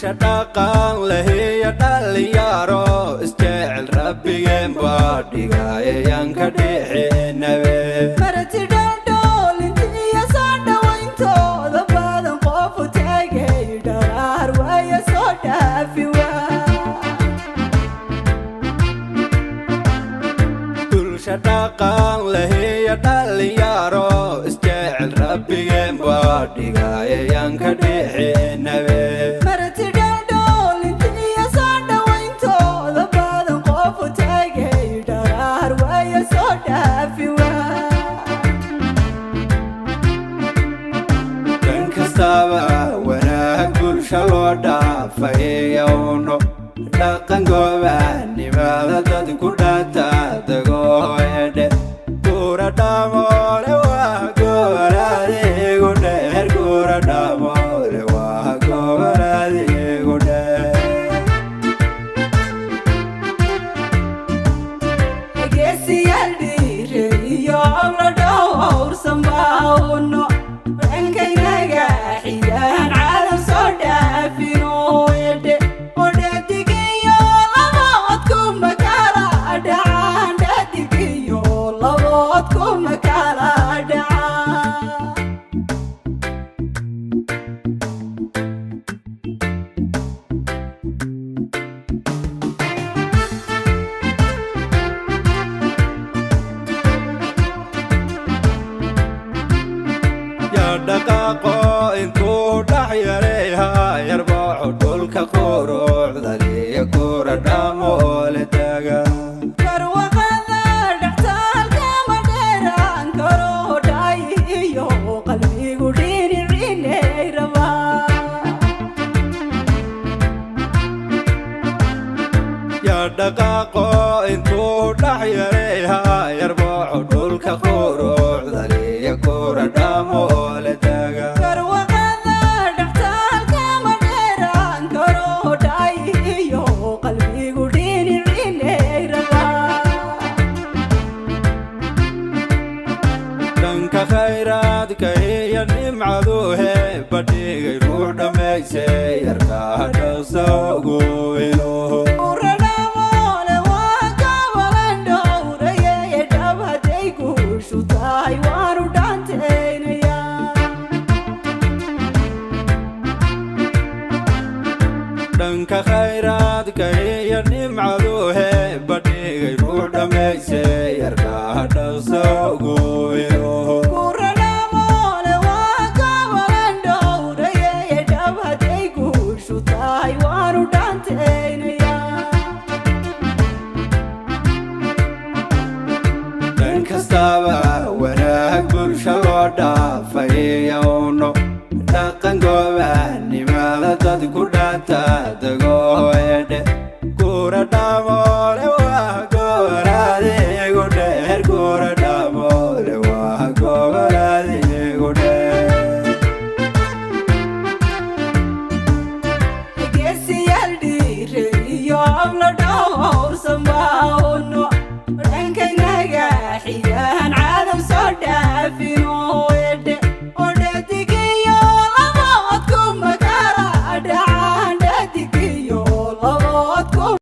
shaqaqan lahiya dhalinyaro isjecel rabbigeen baa dhigayaan ka dhixinabe marti dhaldhool intiya soo dhawayntooda badan qof u taagay dharaar waaya soo dhaafi shaqaqan lahiya dhalinyaro isjecel rabbigeen baa dhigayaan ka dhixinabe marti dhaldhool intiya soo dhawayntooda badan qof u taagay dharaar waaya soo dhaafi dhan kastaba wanaag bulsha loo dhaafayawno dhaqan gobaannimada dad ku dhata dagoedhe gura dhamoole waa goboladiigu dheer gura dhamoole waa goboladiigu dheer geesiyaal dhiire iyo la dhowrsan baawno dhankaynaga xidaan caalam soo dhaafino edhe odhadigiyo laboodku makala dhacaan dhadigiyo laboodku makala dhacaan dhaqaaqo intuu dhax yareeha yarbaaco dhulka qurucdaliya gura dhamoole taga barwaqada dhextaalka ma dheeraan karo dhayiyo qalbigu dhinicinay rabaa dhaqaaqo intuu dhax yareeha yarbaaco dhulka qurucdaliya gura dhamoole taga barwaqada dhextaalka ma dheeraan karo dhayiyo qalbigu dhinicinay rabaa dhanka khayraadka iyo nimcadu heebadhigay ruux dhammayse yarkaa dhowsa ugu ilo uradhamoole waa gabalan dhowraye dhab hadday guushu tahay waanu dhaantaynayaa dhanka khayraadka iyo nimcadu heebadhigay ruux dhammayse yarkaa dhowsa ugu ilo uradhamoole waa gabalan dhowraye dhab hadday guushu tahay waanu dhaantaynayaa dhan kastaba wanaag bulsha loo dhaafayawno dhaqan gobaannimada dad ku dhata dagoedhe gura dhamoole waa goboladiigu dheer gura dhamoole waa goboladiigu dheer geesiyaal dhiire iyo la dhowrsan baawno dhankaynaga xidaan